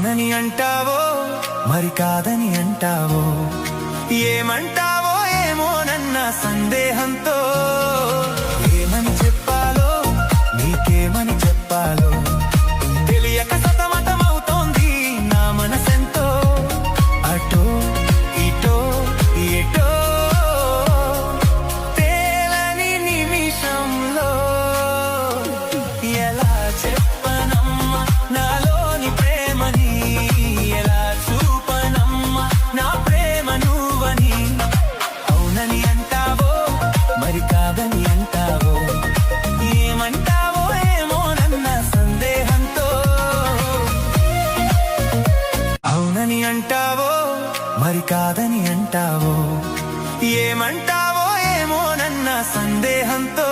అవునని అంటావో మరి కాదని అంటావో, ఏమంటావో ఏమోనన్న సందేహంతో, ఏమని చెప్పాలో నీకేమని చెప్పాలో తెలియక సతమతమవుతోంది నా మనసెంతో. అటో ఇటో ఎటో తేలని నిమిషంలో ఎలా చెప్పనమ్మా నాలోని ప్రేమని, ఎలా చూపనమ్మా నా ప్రేమ నువ్వని. అవునని అంటావో మరి కాదని అంటావో, ఏమంటావో ఏమోనన్న సందేహంతో. అవునని అంటావో మరి కాదని అంటావో, ఏమంటావో ఏమోనన్న సందేహంతో.